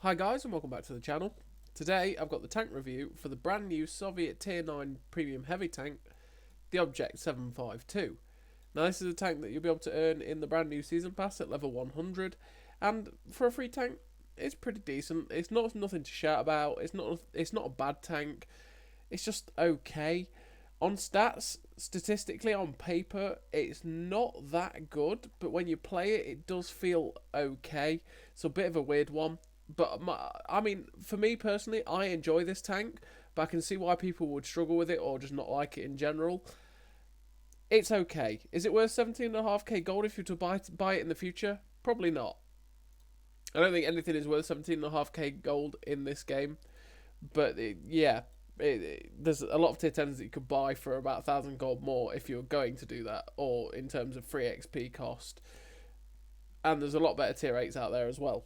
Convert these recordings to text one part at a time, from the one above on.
Hi guys and welcome back to the channel. Today I've got the tank review for the brand new Soviet Tier 9 Premium Heavy Tank, the Object 752. Now this is a tank that you'll be able to earn in the brand new Season Pass at level 100, and for a free tank it's pretty decent. It's not nothing to shout about, it's not a bad tank, it's just okay. On stats, statistically on paper, it's not that good, but when you play it, it does feel okay. It's a bit of a weird one. But, I mean, for me personally, I enjoy this tank, but I can see why people would struggle with it or just not like it in general. It's okay. Is it worth 17.5k gold if you were to buy it in the future? Probably not. I don't think anything is worth 17.5k gold in this game. But, there's a lot of tier 10s that you could buy for about 1,000 gold more if you're going to do that, or in terms of free XP cost. And there's a lot better tier 8s out there as well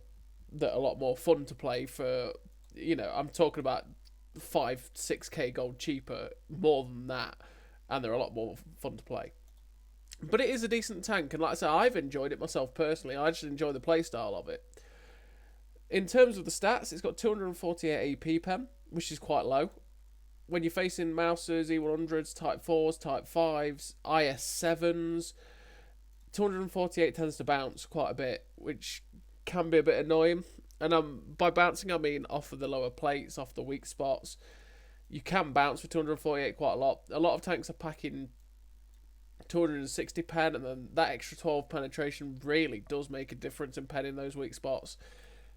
that are a lot more fun to play for, I'm talking about 5-6k gold cheaper, more than that, and they're a lot more fun to play. But it is a decent tank, and like I said, I've enjoyed it myself personally. I just enjoy the playstyle of it. In terms of the stats, it's got 248 AP pen, which is quite low. When you're facing Mousers, E100s, Type 4s, Type 5s, IS7s, 248 tends to bounce quite a bit, which can be a bit annoying. And by bouncing, I mean off of the lower plates, off the weak spots. You can bounce with 248 quite a lot. A lot of tanks are packing 260 pen, and then that extra 12 penetration really does make a difference in penning those weak spots.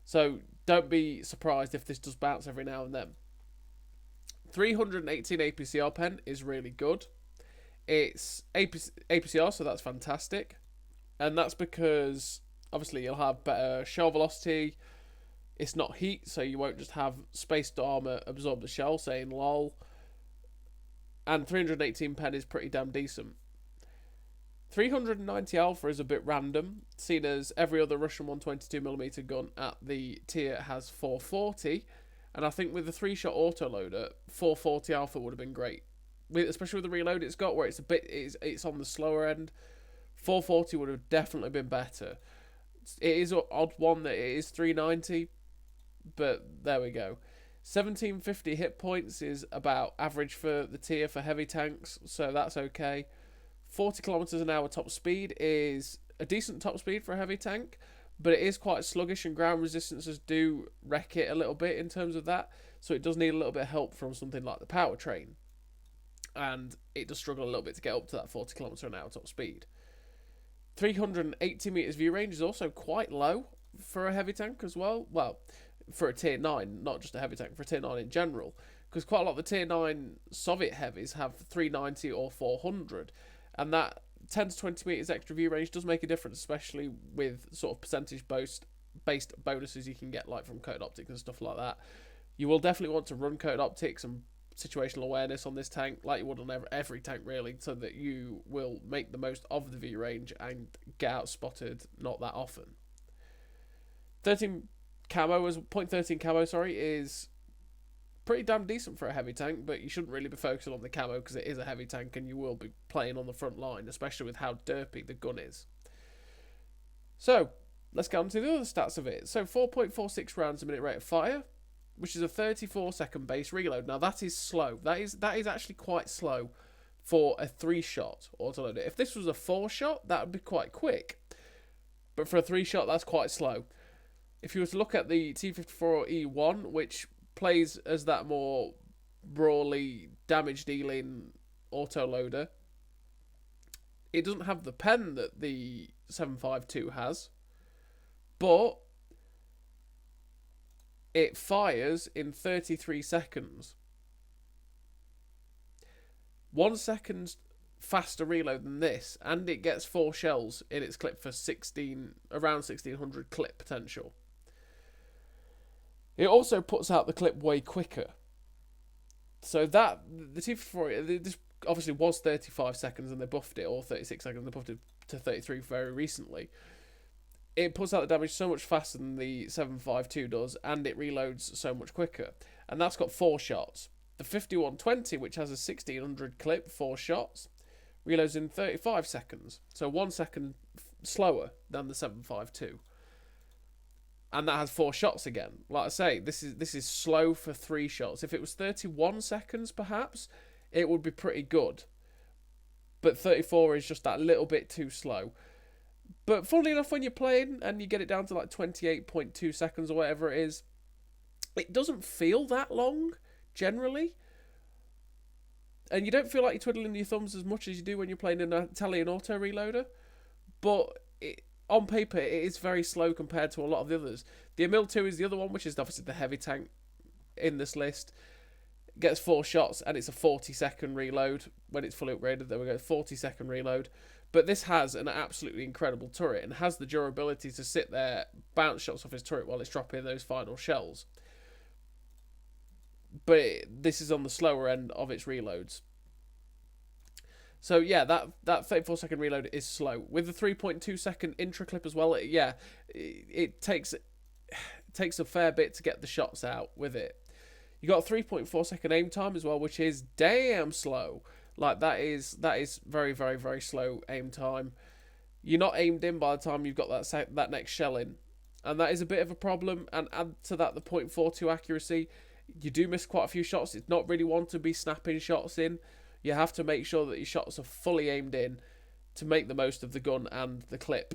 So don't be surprised if this does bounce every now and then. 318 APCR pen is really good. It's APCR, so that's fantastic. And that's because, obviously, you'll have better shell velocity. It's not heat, so you won't just have spaced armor absorb the shell, saying lol. And 318 pen is pretty damn decent. 390 alpha is a bit random, seen as every other Russian 122mm gun at the tier has 440. And I think with the 3-shot autoloader, 440 alpha would have been great. Especially with the reload it's got, where it's on the slower end. 440 would have definitely been better. It is an odd one that it is 390, but there we go. 1750 hit points is about average for the tier for heavy tanks, so that's okay. 40 kilometers an hour top speed is a decent top speed for a heavy tank, but it is quite sluggish, and ground resistances do wreck it a little bit in terms of that, so it does need a little bit of help from something like the powertrain, and it does struggle a little bit to get up to that 40 kilometer an hour top speed. 380 meters view range is also quite low for a heavy tank as well. Well, for a tier 9, not just a heavy tank, for a tier 9 in general, because quite a lot of the tier 9 Soviet heavies have 390 or 400, and that 10 to 20 meters extra view range does make a difference, especially with sort of percentage based bonuses you can get, like from coated optics and stuff like that. You will definitely want to run coated optics and situational awareness on this tank, like you would on every tank really, so that you will make the most of the view range and get out spotted not that often. 13 camo as 0.13 camo, sorry, is pretty damn decent for a heavy tank, but you shouldn't really be focusing on the camo because it is a heavy tank and you will be playing on the front line, especially with how derpy the gun is. So let's get on to the other stats of it. So 4.46 rounds a minute rate of fire, which is a 34-second base reload. Now that is slow. That is actually quite slow for a 3-shot autoloader. If this was a 4-shot, that would be quite quick. But for a 3-shot, that's quite slow. If you were to look at the T54E1, which plays as that more brawly, damage-dealing autoloader, it doesn't have the pen that the 752 has, but it fires in 33 seconds. 1 second faster reload than this, and it gets 4 shells in its clip for around 1600 clip potential. It also puts out the clip way quicker. So that, the T54, this obviously was 35 seconds and they buffed it, or 36 seconds, they buffed it to 33 very recently. It puts out the damage so much faster than the 752 does, and it reloads so much quicker. And that's got 4 shots. The 5120, which has a 1600 clip, 4 shots, reloads in 35 seconds. So 1 second slower than the 752. and that has 4 shots again. Like I say, this is slow for 3 shots. If it was 31 seconds, perhaps, it would be pretty good. But 34 is just that little bit too slow. But funnily enough, when you're playing and you get it down to like 28.2 seconds or whatever it is, it doesn't feel that long, generally. And you don't feel like you're twiddling your thumbs as much as you do when you're playing an Italian auto reloader. But on paper, it is very slow compared to a lot of the others. The Emil 2 is the other one, which is obviously the heavy tank in this list. Gets 4 shots, and it's a 40-second reload when it's fully upgraded. There we go, 40-second reload. But this has an absolutely incredible turret and has the durability to sit there, bounce shots off his turret while it's dropping those final shells. But this is on the slower end of its reloads. So yeah, that 34-second reload is slow. With the 3.2-second intra clip as well, it takes a fair bit to get the shots out with it. You got a 3.4-second aim time as well, which is damn slow. Like that is very, very, very slow aim time. You're not aimed in by the time you've got that next shell in, and that is a bit of a problem. And add to that the 0.42 accuracy. You do miss quite a few shots. It's not really one to be snapping shots in. You have to make sure that your shots are fully aimed in to make the most of the gun and the clip.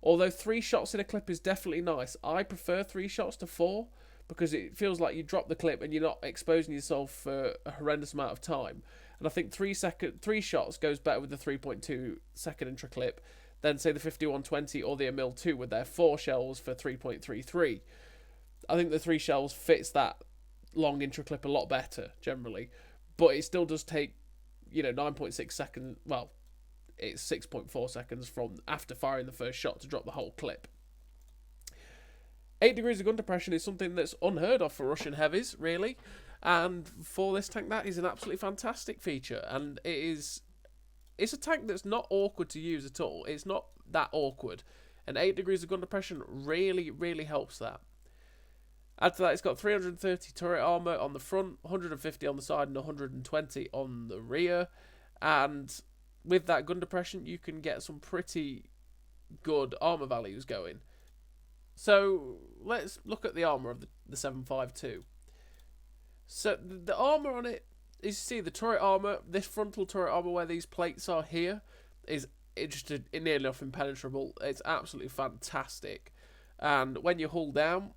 Although 3 shots in a clip is definitely nice, I prefer 3 shots to 4 because it feels like you drop the clip and you're not exposing yourself for a horrendous amount of time. And I think 3 shots goes better with the 3.2 second intra clip than say the 5120 or the Emil 2 with their 4 shells for 3.33. I think the 3 shells fits that long intra clip a lot better generally, but it still does take 9.6 seconds. Well, it's 6.4 seconds from after firing the first shot to drop the whole clip. 8 degrees of gun depression is something that's unheard of for Russian heavies, really, and for this tank that is an absolutely fantastic feature. And it's a tank that's not awkward to use at all. It's not that awkward, and 8 degrees of gun depression really, really helps that. Add to that, it's got 330 turret armour on the front, 150 on the side, and 120 on the rear. And with that gun depression, you can get some pretty good armour values going. So let's look at the armour of the 7.52. So the armour on it, as you see, the turret armour, this frontal turret armour where these plates are here, is just nearly enough impenetrable. It's absolutely fantastic. And when you hull down,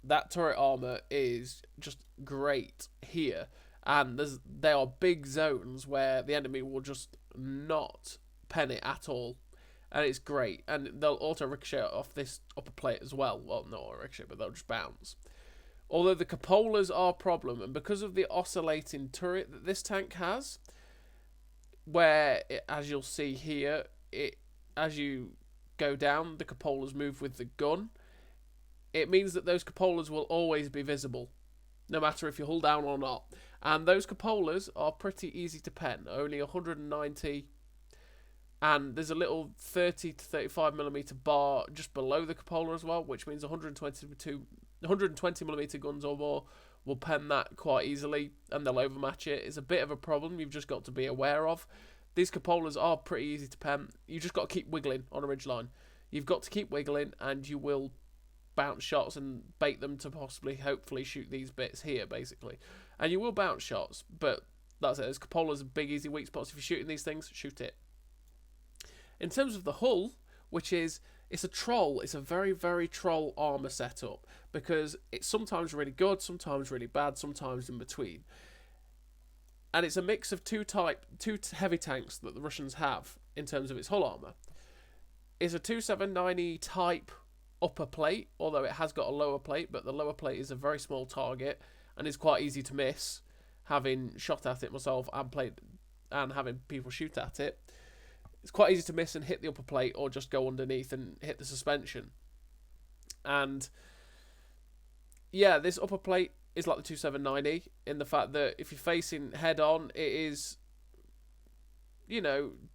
that turret armour is just great here. And there are big zones where the enemy will just not pen it at all. And it's great. And they'll auto-ricochet off this upper plate as well. Well, not auto-ricochet, but they'll just bounce. Although the cupolas are a problem. And because of the oscillating turret that this tank has, where, as you'll see here, as you go down, the cupolas move with the gun. It means that those cupolas will always be visible, no matter if you hull down or not. And those cupolas are pretty easy to pen, only 190. And there's a little 30 to 35mm bar just below the cupola as well, which means 120mm guns or more will pen that quite easily, and they'll overmatch it. It's a bit of a problem you've just got to be aware of. These cupolas are pretty easy to pen. You just got to keep wiggling on a ridgeline. You've got to keep wiggling, and you will bounce shots and bait them to hopefully shoot these bits here, basically. And you will bounce shots, but that's it. There's cupolas are big, easy weak spots. If you're shooting these things, shoot it. In terms of the hull, it's a troll. It's a very, very troll armour setup, because it's sometimes really good, sometimes really bad, sometimes in between. And it's a mix of two heavy tanks that the Russians have in terms of its hull armour. It's a 279E type upper plate, although it has got a lower plate, but the lower plate is a very small target and is quite easy to miss, having shot at it myself and having people shoot at it. It's quite easy to miss and hit the upper plate, or just go underneath and hit the suspension. And yeah, this upper plate is like the 279E in the fact that if you're facing head on, it is,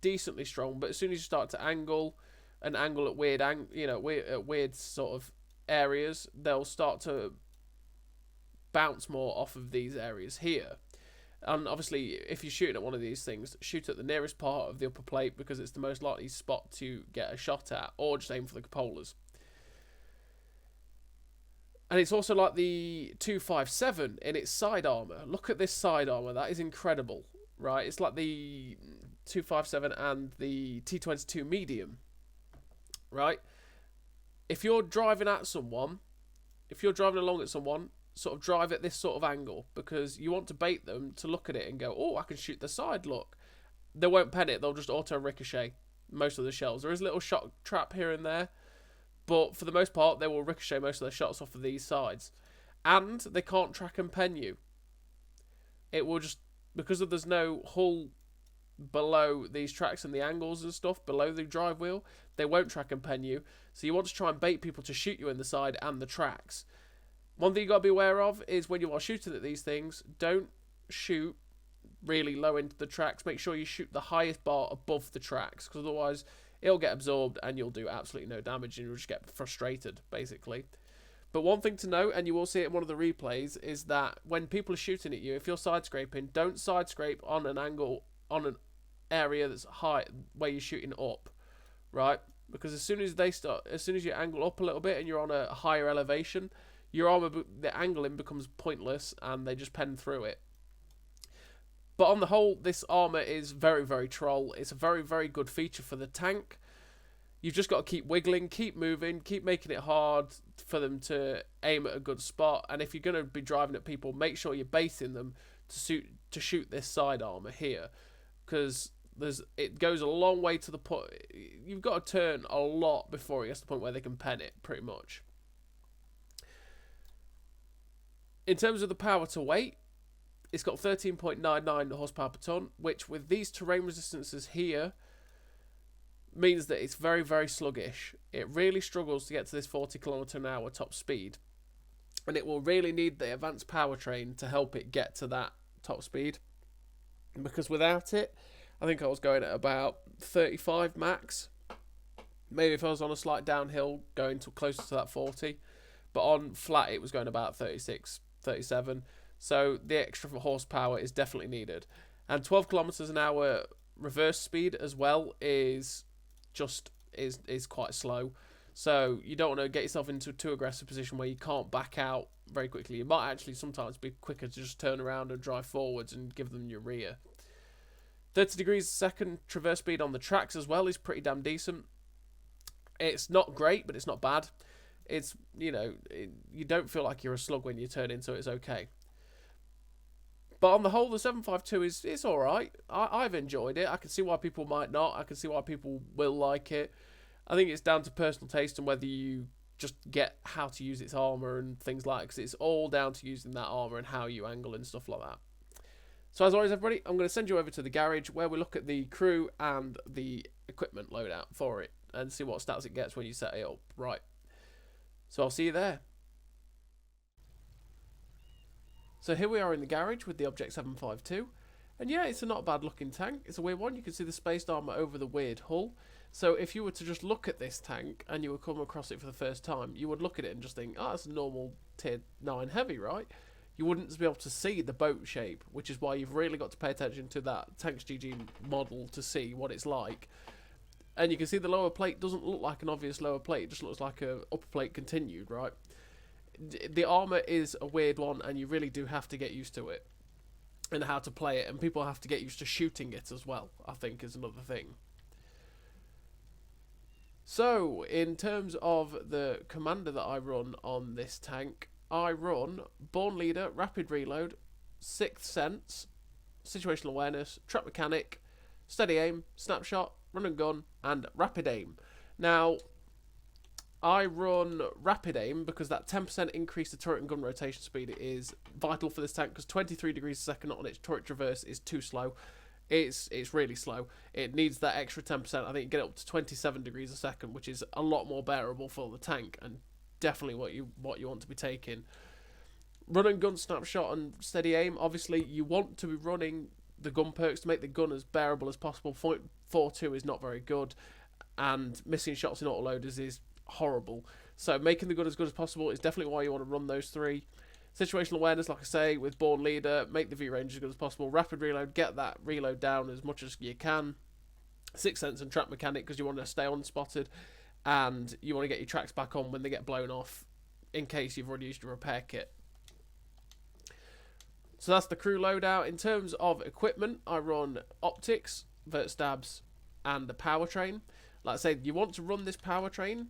decently strong, but as soon as you start to angle at weird sort of areas, they'll start to bounce more off of these areas here. And obviously, if you're shooting at one of these things, shoot at the nearest part of the upper plate, because it's the most likely spot to get a shot at, or just aim for the cupolas. And it's also like the 257 in its side armor. Look at this side armor. That is incredible, right? It's like the 257 and the T22 medium, right? If you're driving at someone, if you're driving along at someone, sort of drive at this sort of angle, because you want to bait them to look at it and go, oh, I can shoot the side, look. They won't pen it. They'll just auto ricochet most of the shells. There is a little shot trap here and there, but for the most part, they will ricochet most of their shots off of these sides. And they can't track and pen you. It will just, because there's no hull below these tracks and the angles and stuff, below the drive wheel, they won't track and pen you. So you want to try and bait people to shoot you in the side and the tracks. One thing you got to be aware of is when you are shooting at these things, don't shoot really low into the tracks. Make sure you shoot the highest bar above the tracks, because otherwise it'll get absorbed and you'll do absolutely no damage and you'll just get frustrated, basically. But one thing to note, and you will see it in one of the replays, is that when people are shooting at you, if you're side scraping, don't side scrape on an angle, on an area that's high, where you're shooting up, right? Because as soon as you angle up a little bit and you're on a higher elevation, your armor, the angling becomes pointless and they just pen through it. But on the whole, this armor is very, very troll. It's a very, very good feature for the tank. You've just got to keep wiggling, keep moving, keep making it hard for them to aim at a good spot. And if you're going to be driving at people, make sure you're baiting them to shoot this side armor here, because it goes a long way to the point. You've got to turn a lot before it gets to the point where they can pen it, pretty much. In terms of the power to weight, it's got 13.99 horsepower per ton, which with these terrain resistances here means that it's very, very sluggish. It really struggles to get to this 40 km/h top speed, and it will really need the advanced powertrain to help it get to that top speed, because without it, I think I was going at about 35 max. Maybe if I was on a slight downhill, going to closer to that 40, but on flat it was going about 36, 37. So the extra horsepower is definitely needed. And 12 km/h reverse speed as well is quite slow. So you don't want to get yourself into a too aggressive position where you can't back out very quickly. You might actually sometimes be quicker to just turn around and drive forwards and give them your rear. 30 degrees a second traverse speed on the tracks as well is pretty damn decent. It's not great, but it's not bad. It's, you don't feel like you're a slug when you turn in, so it's okay. But on the whole, the 752 is alright. I've enjoyed it. I can see why people might not. I can see why people will like it. I think it's down to personal taste and whether you just get how to use its armour and things like that, because it's all down to using that armour and how you angle and stuff like that. So as always, everybody, I'm going to send you over to the garage where we look at the crew and the equipment loadout for it and see what stats it gets when you set it up. Right. So I'll see you there. So here we are in the garage with the Object 752. And yeah, it's a not bad looking tank. It's a weird one. You can see the spaced armour over the weird hull. So if you were to just look at this tank and you would come across it for the first time, you would look at it and just think, oh, that's a normal tier 9 heavy, right? You wouldn't be able to see the boat shape, which is why you've really got to pay attention to that Tanks GG model to see what it's like. And you can see the lower plate doesn't look like an obvious lower plate. It just looks like a upper plate continued, right? The armour is a weird one, and you really do have to get used to it and how to play it. And people have to get used to shooting it as well, I think, is another thing. So, in terms of the commander that I run on this tank, I run Born Leader, Rapid Reload, Sixth Sense, Situational Awareness, Trap Mechanic, Steady Aim, Snapshot, Run and Gun, and Rapid Aim. Now, I run Rapid Aim because that 10% increase to turret and gun rotation speed is vital for this tank, because 23 degrees a second on its turret traverse is too slow. It's really slow. It needs that extra 10%. I think you get up to 27 degrees a second, which is a lot more bearable for the tank, and definitely what you want to be taking. Run and Gun, Snapshot, and Steady Aim. Obviously, you want to be running the gun perks to make the gun as bearable as possible. 0.42 is not very good, and missing shots in autoloaders is horrible. So making the gun as good as possible is definitely why you want to run those three. Situational Awareness, like I say, with Born Leader, make the V-range as good as possible. Rapid Reload, get that reload down as much as you can. Sixth Sense and Trap Mechanic, because you want to stay unspotted, and you want to get your tracks back on when they get blown off in case you've already used your repair kit. So that's the crew loadout. In terms of equipment, I run optics, vert stabs, and the powertrain. Like I said, you want to run this powertrain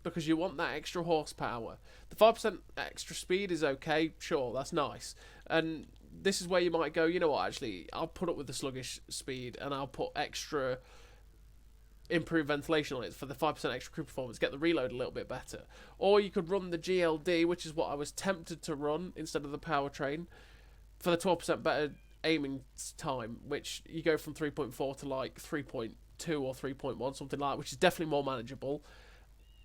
because you want that extra horsepower. The 5% extra speed is okay, sure, that's nice. And this is where you might go, you know what, actually, I'll put up with the sluggish speed and I'll put extra improved ventilation on it for the 5% extra crew performance, get the reload a little bit better. Or you could run the GLD, which is what I was tempted to run instead of the powertrain, for the 12% better aiming time, which you go from 3.4 to like 3.2 or 3.1, something like that, which is definitely more manageable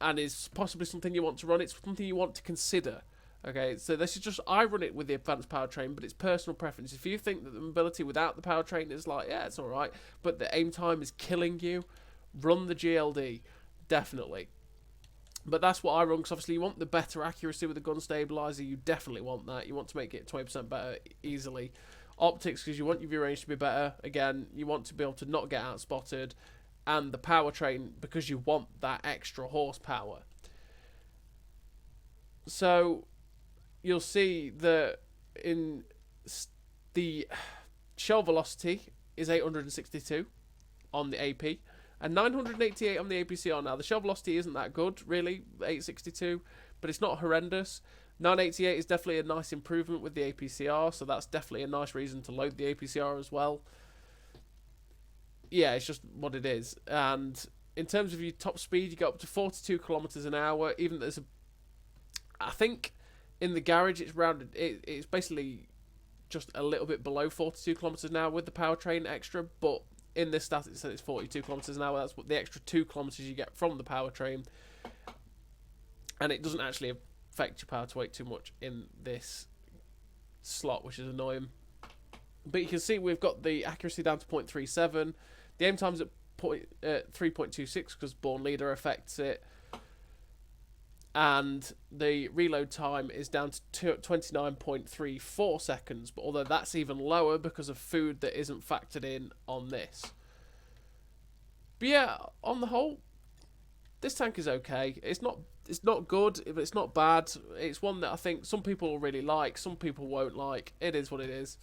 and is possibly something you want to run. It's something you want to consider. Okay, so this is just, I run it with the advanced powertrain, but it's personal preference. If you think that the mobility without the powertrain is like, yeah, it's alright, but the aim time is killing you, run the GLD, definitely. But that's what I run, because obviously you want the better accuracy with the gun stabilizer. You definitely want that. You want to make it 20% better easily. Optics, because you want your view range to be better. Again, you want to be able to not get out spotted. And the powertrain, because you want that extra horsepower. So you'll see that in the shell velocity is 862 on the AP. And 988 on the APCR now. The shell velocity isn't that good, really, 862, but it's not horrendous. 988 is definitely a nice improvement with the APCR, so that's definitely a nice reason to load the APCR as well. Yeah, it's just what it is. And in terms of your top speed, you get up to 42 kilometers an hour. Even there's I think in the garage it's rounded. It's basically just a little bit below 42 kilometers an hour with the powertrain extra, but in this stat it says it's 42 kilometers an hour. That's what the extra 2 kilometers you get from the powertrain, and it doesn't actually affect your power to weight too much in this slot, which is annoying. But you can see we've got the accuracy down to 0.37. The aim time's at 3.26 because Born Leader affects it. And the reload time is down to 29.34 seconds, but although that's even lower because of food that isn't factored in on this. But yeah, on the whole, this tank is okay. It's not good, but it's not bad. It's one that I think some people will really like, some people won't like. It is what it is.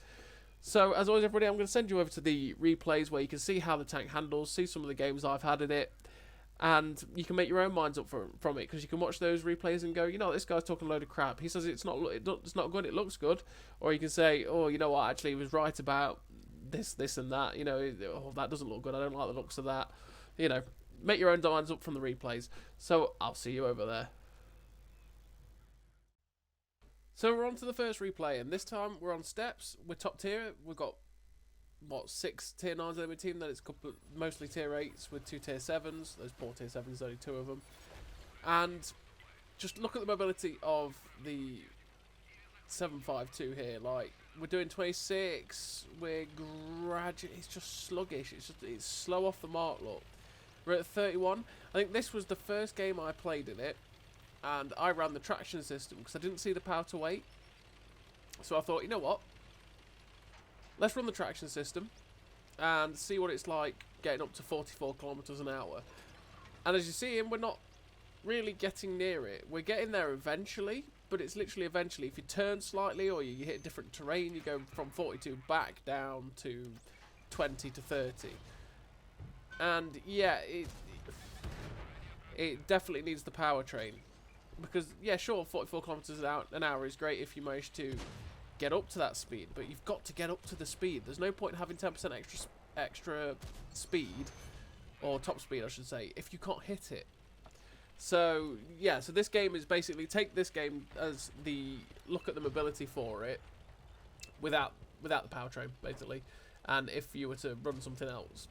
So, as always, everybody, I'm going to send you over to the replays where you can see how the tank handles, see some of the games I've had in it, and you can make your own minds up from it, because you can watch those replays and go, you know, this guy's talking a load of crap. He says it's not good, it looks good. Or you can say, oh, you know what, actually, he was right about this, and that. You know, oh, that doesn't look good, I don't like the looks of that. You know, make your own minds up from the replays. So, I'll see you over there. So we're on to the first replay, and this time we're on steps. We're top tier. We've got, what, 6 tier 9s in the team. Then it's a couple, mostly tier 8s with 2 tier 7s. Those 4 tier 7s, only 2 of them. And just look at the mobility of the 752 here. Like, we're doing 26. We're gradually. It's just sluggish. It's slow off the mark. Look, we're at 31. I think this was the first game I played in it, and I ran the traction system because I didn't see the power to weight. So I thought, you know what? Let's run the traction system and see what it's like getting up to 44 kilometers an hour. And as you see, we're not really getting near it. We're getting there eventually, but it's literally eventually. If you turn slightly or you hit different terrain, you go from 42 back down to 20 to 30. And yeah, it definitely needs the powertrain. Because, yeah, sure, 44 kilometers an hour is great if you manage to get up to that speed, but you've got to get up to the speed. There's no point in having 10% extra speed, or top speed, I should say, if you can't hit it. So, yeah, so this game is basically, take this game as the look at the mobility for it without the powertrain, basically, and if you were to run something else,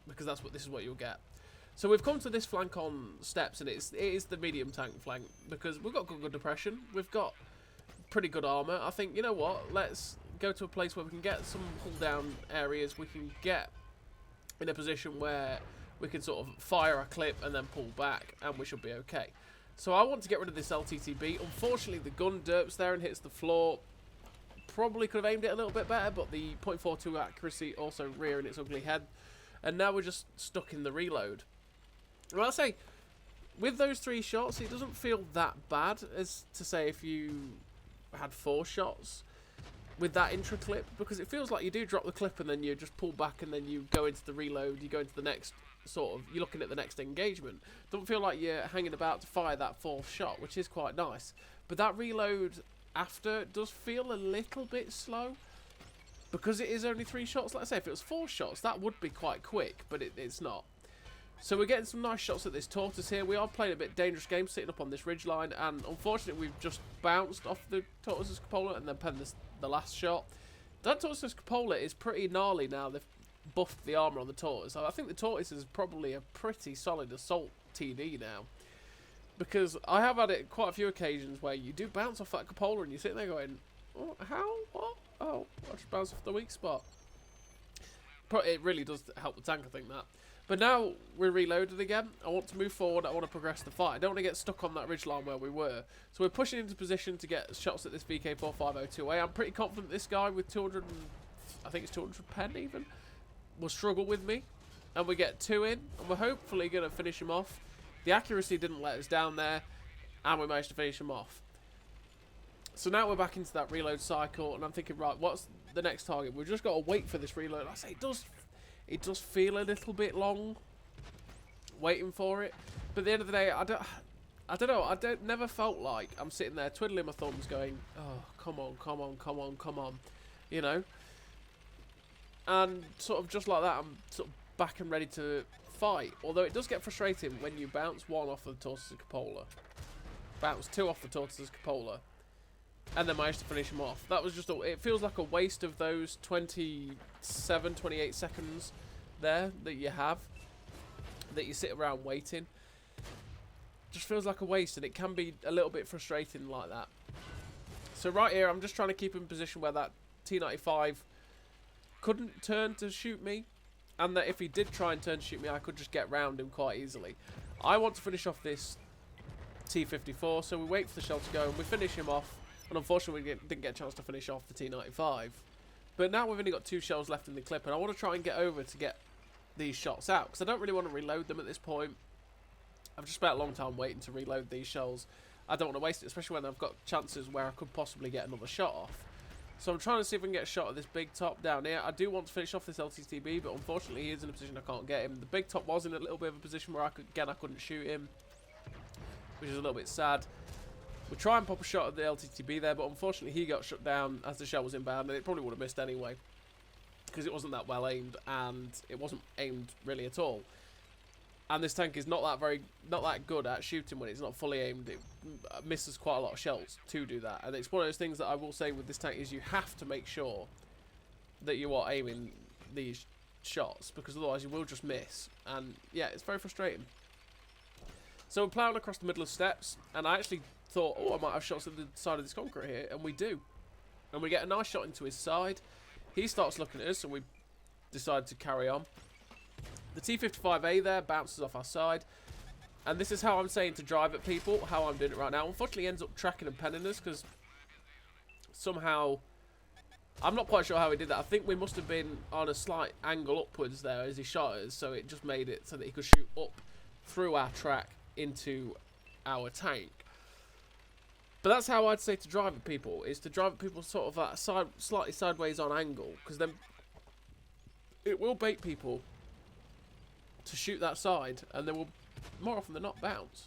because this is what you'll get. So we've come to this flank on steps, and it is the medium tank flank, because we've got good depression, we've got pretty good armour. I think, you know what, let's go to a place where we can get some pull down areas, we can get in a position where we can sort of fire a clip and then pull back, and we should be okay. So I want to get rid of this LTTB. Unfortunately, the gun derps there and hits the floor. Probably could have aimed it a little bit better, but the 0.42 accuracy also rearing its ugly head. And now we're just stuck in the reload. Well, I'll say, with those 3 shots, it doesn't feel that bad as to say if you had 4 shots with that intro clip, because it feels like you do drop the clip and then you just pull back and then you go into the reload, you go into the next you're looking at the next engagement. Don't feel like you're hanging about to fire that 4th shot, which is quite nice. But that reload after does feel a little bit slow, because it is only 3 shots. Like I say, if it was 4 shots, that would be quite quick, but it's not. So we're getting some nice shots at this tortoise here. We are playing a bit dangerous game, sitting up on this ridgeline, and unfortunately we've just bounced off the tortoise's cupola and then penned the last shot. That tortoise's cupola is pretty gnarly now. They've buffed the armour on the tortoise. I think the tortoise is probably a pretty solid assault TD now, because I have had it quite a few occasions where you do bounce off that cupola and you're sitting there going, oh, how? What? Oh, I just bounced off the weak spot. It really does help the tank, I think, that. But now we're reloaded again. I want to move forward. I want to progress the fight. I don't want to get stuck on that ridgeline where we were. So we're pushing into position to get shots at this VK4502A. I'm pretty confident this guy with 200, I think it's 200 pen even, will struggle with me. And we get 2 in, and we're hopefully going to finish him off. The accuracy didn't let us down there, and we managed to finish him off. So now we're back into that reload cycle, and I'm thinking, right, what's the next target? We've just got to wait for this reload. I say it does feel a little bit long waiting for it, but at the end of the day, I don't know. Never felt like I'm sitting there twiddling my thumbs, going, "Oh, come on, come on, come on, come on," you know. And sort of just like that, I'm sort of back and ready to fight. Although it does get frustrating when you bounce 1 off the tortoise's cupola, bounce 2 off the tortoise's cupola, and then manage to finish him off. That was just it feels like a waste of those 27, 28 seconds there that you have, that you sit around waiting. Just feels like a waste, and it can be a little bit frustrating like that. So right here, I'm just trying to keep in position where that T95 couldn't turn to shoot me, and that if he did try and turn to shoot me, I could just get round him quite easily. I want to finish off this T54, so we wait for the shell to go, and we finish him off. And unfortunately, we didn't get a chance to finish off the T95. But now we've only got 2 shells left in the clip, and I want to try and get over to get these shots out, because I don't really want to reload them at this point. I've just spent a long time waiting to reload these shells. I don't want to waste it, especially when I've got chances where I could possibly get another shot off. So I'm trying to see if I can get a shot at this big top down here. I do want to finish off this LTTB, but unfortunately he is in a position I can't get him. The big top was in a little bit of a position where I couldn't shoot him, which is a little bit sad. We try and pop a shot at the LTTB there, but unfortunately he got shut down as the shell was inbound, and it probably would have missed anyway, because it wasn't that well aimed, and it wasn't aimed really at all. And this tank is not that good at shooting when it's not fully aimed. It misses quite a lot of shells to do that, and it's one of those things that I will say with this tank is you have to make sure that you are aiming these shots, because otherwise you will just miss, and yeah, it's very frustrating. So we're ploughing across the middle of steps, and I actually thought, oh, I might have shots at the side of this concrete here, and we do. And we get a nice shot into his side. He starts looking at us, and we decide to carry on. The T55A there bounces off our side, and this is how I'm saying to drive at people, how I'm doing it right now. Unfortunately, he ends up tracking and penning us, because somehow, I'm not quite sure how he did that. I think we must have been on a slight angle upwards there as he shot us, so it just made it so that he could shoot up through our track into our tank. But that's how I'd say to drive at people, is to drive at people sort of at a slightly sideways on angle, because then it will bait people to shoot that side, and they will more often than not bounce.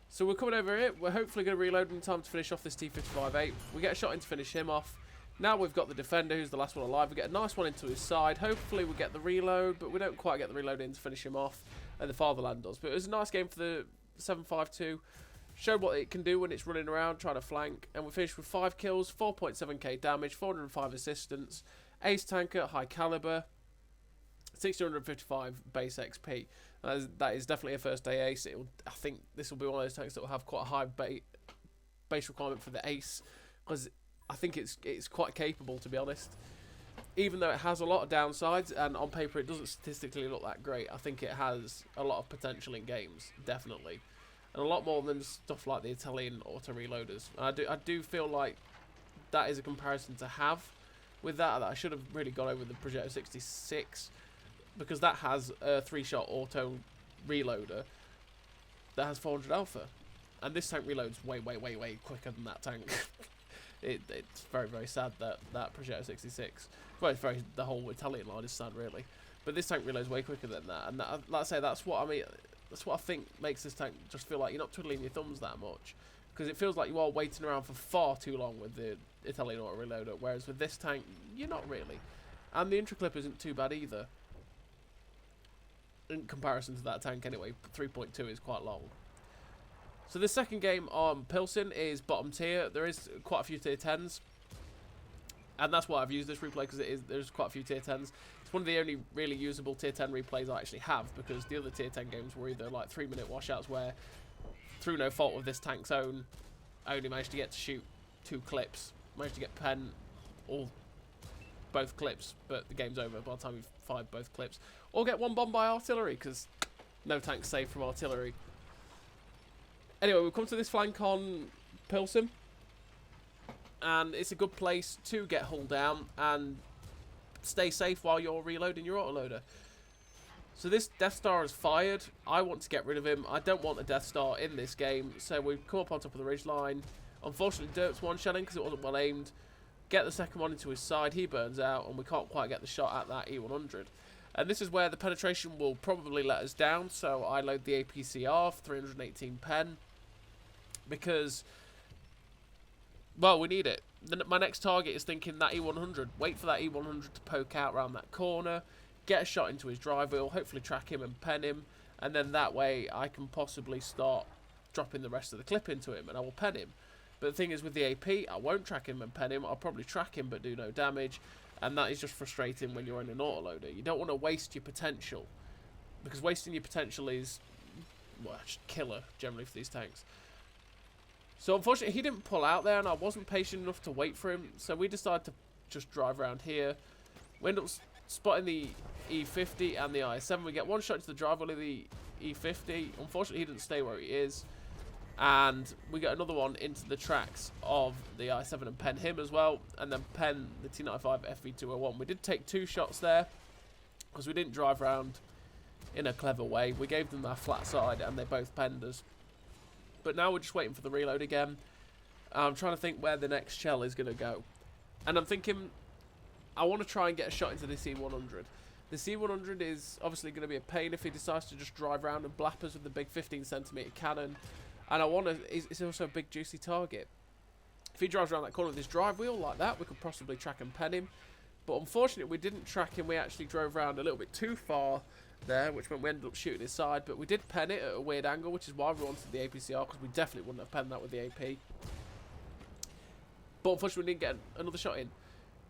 So we're coming over here, we're hopefully going to reload in time to finish off this T55A. We get a shot in to finish him off. Now we've got the defender, who's the last one alive. We get a nice one into his side. Hopefully we get the reload, but we don't quite get the reload in to finish him off, and the Fatherland does. But it was a nice game for the 752. Showed what it can do when it's running around, trying to flank. And we finished with 5 kills, 4.7k damage, 405 assistance, ace tanker, high caliber, 1655 base XP. That is definitely a first day ace. I think this will be one of those tanks that will have quite a high base requirement for the ace, because I think it's quite capable, to be honest. Even though it has a lot of downsides, and on paper it doesn't statistically look that great, I think it has a lot of potential in games, definitely. And a lot more than stuff like the Italian auto reloaders. And I do feel like that is a comparison to have with that I should have really gone over the Progetto 66, because that has a 3-shot auto reloader, that has 400 alpha. And this tank reloads way quicker than that tank. It's very, very sad that Progetto 66, well, it's very, the whole Italian line is sad, really. But this tank reloads way quicker than that. And that, like I say, that's what I mean. That's what I think makes this tank just feel like you're not twiddling your thumbs that much. Because it feels like you are waiting around for far too long with the Italian auto reloader. Whereas with this tank, you're not really. And the intro clip isn't too bad either. In comparison to that tank anyway, 3.2 is quite long. So the second game on Pilsen is bottom tier. There is quite a few tier 10s. And that's why I've used this replay, because there's quite a few tier 10s. It's one of the only really usable tier 10 replays I actually have, because the other tier 10 games were either like 3-minute washouts where, through no fault of this tank's own, I only managed to get to shoot 2 clips. Managed to get pen both clips, but the game's over by the time you've fired both clips. Or get one bomb by artillery, because no tank's safe from artillery. Anyway, we've come to this flank on Pilsen, and it's a good place to get hull down and stay safe while you're reloading your autoloader. So this Death Star is fired. I want to get rid of him. I don't want a Death Star in this game, so we've come up on top of the ridgeline. Unfortunately, Dirt's one-shelling because it wasn't well aimed. Get the second one into his side, he burns out, and we can't quite get the shot at that E100. And this is where the penetration will probably let us down, so I load the APCR for 318 pen, because, well, we need it. My next target is thinking that E100. Wait for that E100 to poke out around that corner, get a shot into his drive wheel, hopefully track him and pen him, and then that way I can possibly start dropping the rest of the clip into him, and I will pen him. But the thing is, with the AP, I won't track him and pen him. I'll probably track him but do no damage, and that is just frustrating when you're in an autoloader. You don't want to waste your potential, because wasting your potential is, well, just killer generally for these tanks. So unfortunately, he didn't pull out there, and I wasn't patient enough to wait for him, so we decided to just drive around here. We end up spotting the E50 and the I7. We get one shot to the drive wheel of the E50. Unfortunately, he didn't stay where he is. And we get another one into the tracks of the I7 and pen him as well. And then pen the T95 FV201. We did take 2 shots there, because we didn't drive around in a clever way. We gave them their flat side, and they both penned us. But now we're just waiting for the reload again. I'm trying to think where the next shell is going to go. And I'm thinking, I want to try and get a shot into the C100. The C100 is obviously going to be a pain if he decides to just drive around and blap us with the big 15cm cannon. And I want to, it's also a big juicy target. If he drives around that corner with his drive wheel like that, we could possibly track and pen him. But unfortunately, we didn't track him. We actually drove around a little bit too far there, which meant we ended up shooting his side. But we did pen it at a weird angle, which is why we wanted the APCR, because we definitely wouldn't have penned that with the AP. But unfortunately, we didn't get another shot in.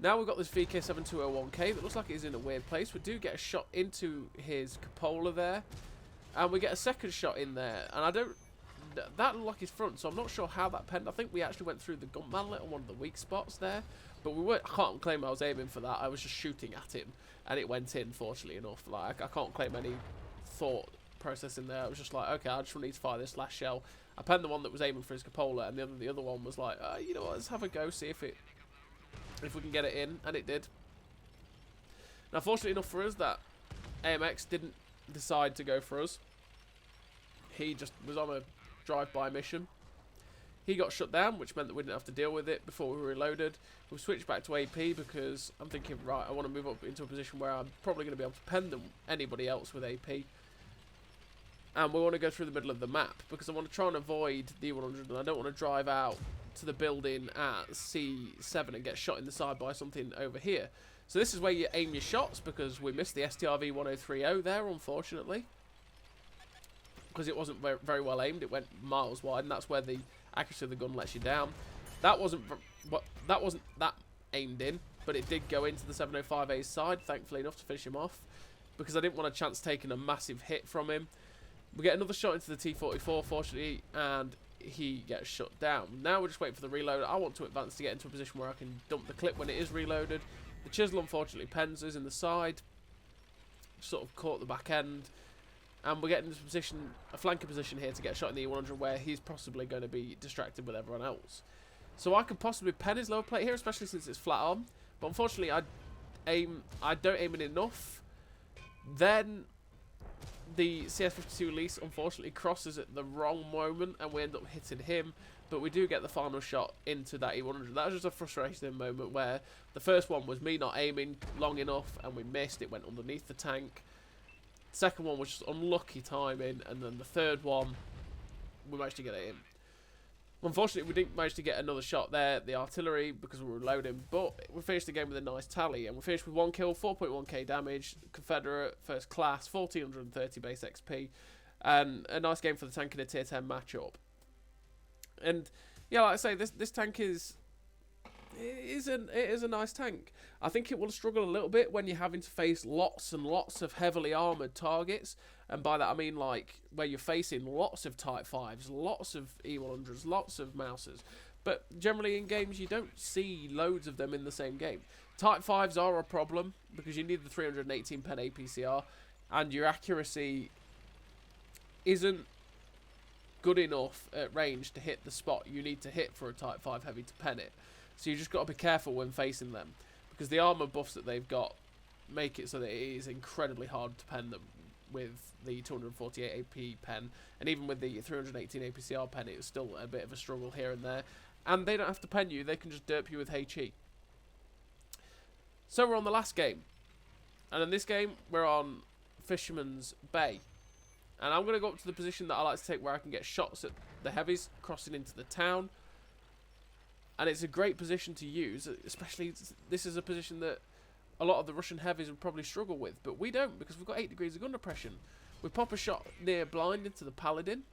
Now we've got this VK7201K that looks like it is in a weird place. We do get a shot into his cupola there, and we get a second shot in there. And I don't... that looked like his front, so I'm not sure how that penned. I think we actually went through the gun manlet on one of the weak spots there, but we weren't. I can't claim I was aiming for that. I was just shooting at him, and it went in. Fortunately enough, like I can't claim any thought process in there. I was just like, okay, I just need to fire this last shell. I penned the one that was aiming for his cupola, and the other one was like, you know what? Let's have a go, see if we can get it in, and it did. Now, fortunately enough for us, that AMX didn't decide to go for us. He just was on a drive-by mission. He got shut down, which meant that we didn't have to deal with it before we reloaded. We've switched back to AP because I'm thinking, right, I want to move up into a position where I'm probably going to be able to pen them anybody else with AP. And we want to go through the middle of the map because I want to try and avoid the E100, and I don't want to drive out to the building at C7 and get shot in the side by something over here. So this is where you aim your shots, because we missed the STRV 1030 there, unfortunately, because it wasn't very well aimed. It went miles wide, and that's where the accuracy of the gun lets you down. That wasn't that aimed in, but it did go into the 705A's side, thankfully enough to finish him off, because I didn't want a chance taking a massive hit from him. We get another shot into the T44, fortunately, and he gets shut down. Now we're just waiting for the reload. I want to advance to get into a position where I can dump the clip when it is reloaded. The chisel unfortunately pens us in the side, sort of caught the back end, and we're getting into a flanking position here to get a shot in the E100 where he's possibly going to be distracted with everyone else. So I could possibly pen his lower plate here, especially since it's flat on, but unfortunately I don't aim it enough. Then the CS-52 Elise unfortunately crosses at the wrong moment and we end up hitting him, but we do get the final shot into that E100. That was just a frustrating moment where the first one was me not aiming long enough and we missed. It went underneath the tank. The second one was just unlucky timing, and then the third one we managed to get it in. Unfortunately, we didn't manage to get another shot there, the artillery, because we were reloading, but we finished the game with a nice tally, and we finished with 1 kill, 4.1k damage, Confederate, first class, 1430 base XP, and a nice game for the tank in a tier 10 matchup. And yeah, like I say, this tank is a nice tank. I think it will struggle a little bit when you're having to face lots and lots of heavily armoured targets, and by that I mean like where you're facing lots of Type 5s, lots of E100s, lots of Mousers. But generally in games you don't see loads of them in the same game. Type 5s are a problem because you need the 318 pen APCR, and your accuracy isn't good enough at range to hit the spot you need to hit for a Type 5 heavy to pen it. So you just got to be careful when facing them, because the armour buffs that they've got make it so that it is incredibly hard to pen them with the 248 AP pen, and even with the 318 APCR pen it's still a bit of a struggle here and there, and they don't have to pen you, they can just derp you with HE. So we're on the last game, and in this game we're on Fisherman's Bay, and I'm going to go up to the position that I like to take where I can get shots at the heavies crossing into the town. And it's a great position to use, especially this is a position that a lot of the Russian heavies would probably struggle with. But we don't, because we've got 8 degrees of gun depression. We pop a shot near blind into the Paladin,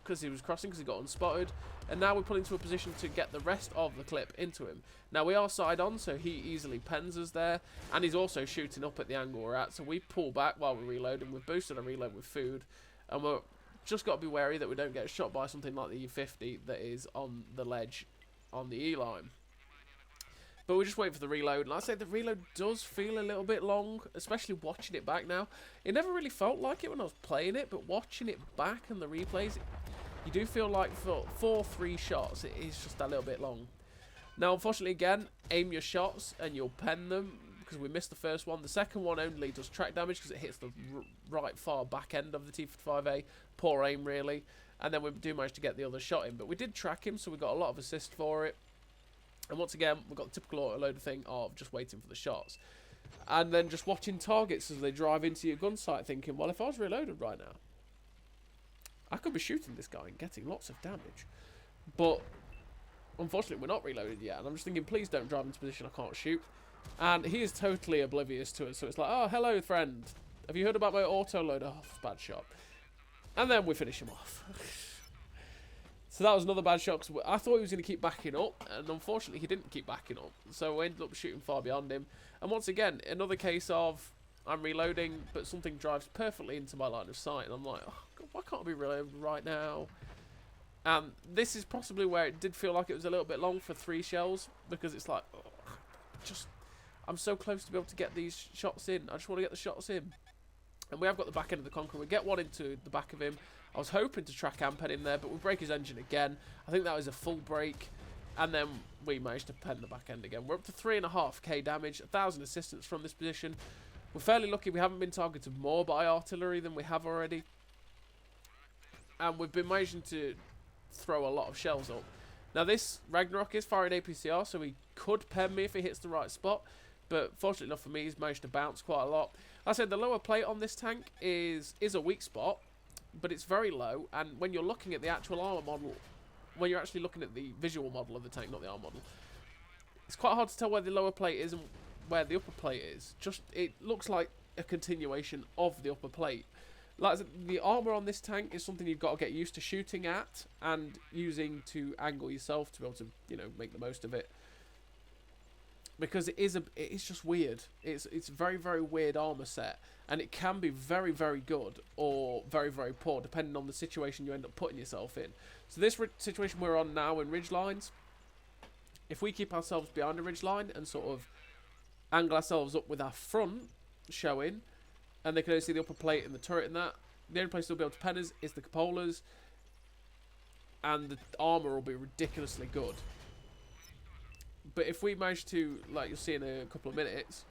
because he was crossing, because he got unspotted. And now we're put into a position to get the rest of the clip into him. Now we are side on, so he easily pens us there. And he's also shooting up at the angle we're at. So we pull back while we're reloading. We've boosted our reload with food. And we're just got to be wary that we don't get shot by something like the E50 that is on the ledge on the E line. But we just wait for the reload, and like I say, the reload does feel a little bit long, especially watching it back now. It never really felt like it when I was playing it, but watching it back and the replays, you do feel like for 3 shots it is just a little bit long. Now unfortunately again, aim your shots and you'll pen them, because we missed the first one. The second one only does track damage because it hits the right far back end of the T-55A. Poor aim really. And then we do manage to get the other shot in. But we did track him, so we got a lot of assist for it. And once again, we've got the typical autoloader thing of just waiting for the shots. And then just watching targets as they drive into your gun sight, thinking, well, if I was reloaded right now, I could be shooting this guy and getting lots of damage. But unfortunately, we're not reloaded yet. And I'm just thinking, please don't drive into a position I can't shoot. And he is totally oblivious to it. So it's like, oh, hello, friend. Have you heard about my autoloader? Oh, bad shot. And then we finish him off. So that was another bad shot, because I thought he was going to keep backing up, and unfortunately he didn't keep backing up. So we ended up shooting far beyond him. And once again, another case of I'm reloading, but something drives perfectly into my line of sight, and I'm like, oh, God, why can't I be reloaded right now? And this is possibly where it did feel like it was a little bit long for 3 shells, because it's like, oh, I'm so close to be able to get these shots in. I just want to get the shots in. And we have got the back end of the Conqueror. We get one into the back of him. I was hoping to track Ampen in there, but we break his engine again. I think that was a full break. And then we managed to pen the back end again. We're up to 3.5k damage, 1,000 assistance from this position. We're fairly lucky we haven't been targeted more by artillery than we have already. And we've been managing to throw a lot of shells up. Now this Ragnarok is firing APCR, so he could pen me if he hits the right spot. But fortunately enough for me, he's managed to bounce quite a lot. Like I said, the lower plate on this tank is a weak spot, but it's very low. And when you're looking at the actual armor model, when you're actually looking at the visual model of the tank, not the armor model, it's quite hard to tell where the lower plate is and where the upper plate is. Just it looks like a continuation of the upper plate. Like I said, the armor on this tank is something you've got to get used to shooting at and using to angle yourself to be able to, you know, make the most of it. Because it's just weird. It's a very, very weird armor set, and it can be very, very good or very, very poor depending on the situation you end up putting yourself in. So this situation we're on now in ridge lines, if we keep ourselves behind a ridge line and sort of angle ourselves up with our front showing, and they can only see the upper plate and the turret and that, the only place they'll be able to pen us is the cupolas, and the armor will be ridiculously good. But if we manage to, like you'll see in a couple of minutes,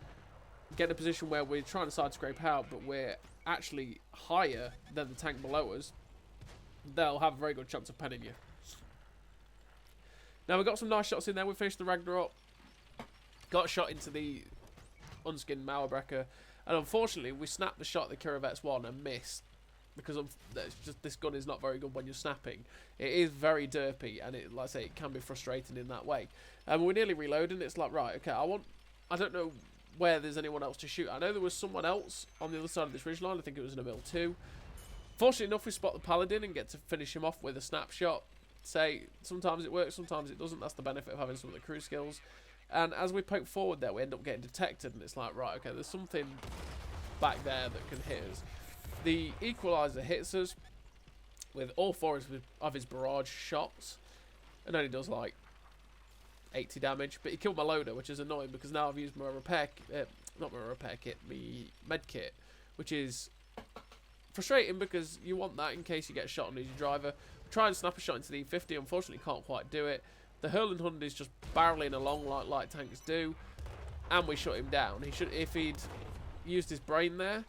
get in a position where we're trying to side scrape out, but we're actually higher than the tank below us, they'll have a very good chance of penning you. Now, we got some nice shots in there. We finished the Ragnarok. Got a shot into the unskinned Mauerbrecher. And unfortunately, we snapped the shot at the Kiravetz 1 and missed. Because this gun is not very good when you're snapping. It is very derpy, and like I say, it can be frustrating in that way. And we're nearly reloading. It's like, right, okay, I don't know where there's anyone else to shoot. I know there was someone else on the other side of this ridgeline. I think it was in a mill 2. Fortunately enough, we spot the Paladin and get to finish him off with a snapshot. Say, sometimes it works, sometimes it doesn't. That's the benefit of having some of the crew skills. And as we poke forward there, we end up getting detected, and it's like, right, okay, there's something back there that can hit us. The Equalizer hits us with all 4 of his barrage shots, and only does like 80 damage. But he killed my loader, which is annoying because now I've used my repair, not my repair kit, my med kit, which is frustrating because you want that in case you get shot on as your driver. Try and snap a shot into the E50, unfortunately can't quite do it. The Hurling Hund is just barreling along like light tanks do, and we shut him down. If he'd used his brain there,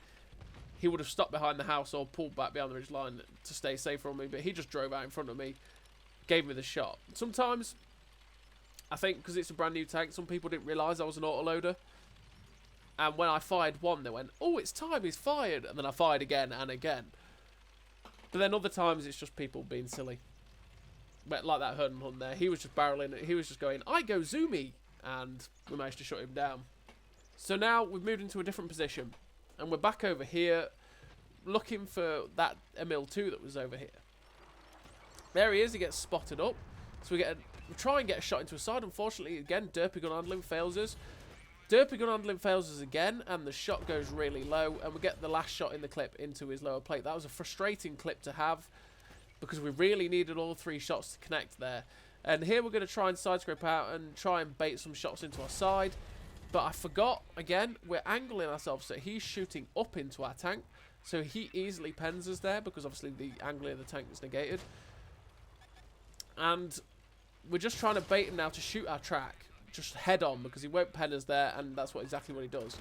he would have stopped behind the house or pulled back behind the ridge line to stay safe from me, but he just drove out in front of me, gave me the shot. Sometimes, I think because it's a brand new tank, some people didn't realise I was an autoloader, and when I fired one, they went, oh, it's time, he's fired, and then I fired again and again. But then other times, it's just people being silly. But like that Hurling Hunt there, he was just barreling, he was just going, I go zoomy, and we managed to shut him down. So now, we've moved into a different position. And we're back over here, looking for that ML2 that was over here. There he is, he gets spotted up. So we try and get a shot into a side. Unfortunately, again, derpy gun handling fails us. Derpy gun handling fails us again, and the shot goes really low. And we get the last shot in the clip into his lower plate. That was a frustrating clip to have, because we really needed all 3 shots to connect there. And here we're going to try and side scrape out and try and bait some shots into our side. But I forgot, again, we're angling ourselves so he's shooting up into our tank. So he easily pens us there because obviously the angling of the tank is negated. And we're just trying to bait him now to shoot our track. Just head on because he won't pen us there, and that's exactly what he does.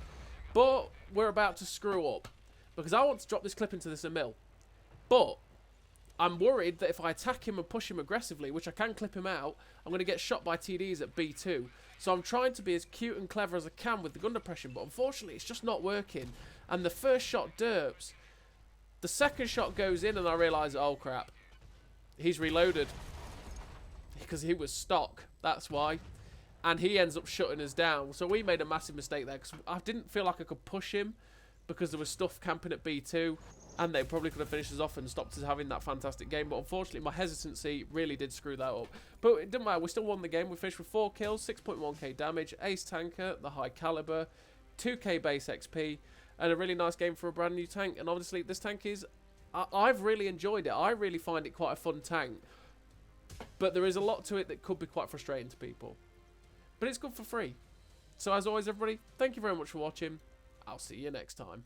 But we're about to screw up because I want to drop this clip into this mill. But I'm worried that if I attack him and push him aggressively, which I can clip him out, I'm going to get shot by TDs at B2. So I'm trying to be as cute and clever as I can with the gun depression, but unfortunately it's just not working. And the first shot derps. The second shot goes in and I realise, oh crap, he's reloaded. Because he was stock, that's why. And he ends up shutting us down. So we made a massive mistake there because I didn't feel like I could push him because there was stuff camping at B2. And they probably could have finished us off and stopped us having that fantastic game. But unfortunately, my hesitancy really did screw that up. But it didn't matter. We still won the game. We finished with 4 kills, 6.1k damage, ace tanker, the high caliber, 2k base XP, and a really nice game for a brand new tank. And obviously, this tank is... I've really enjoyed it. I really find it quite a fun tank. But there is a lot to it that could be quite frustrating to people. But it's good for free. So as always, everybody, thank you very much for watching. I'll see you next time.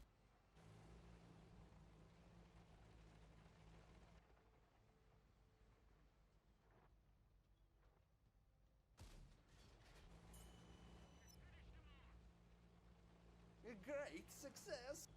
Great success!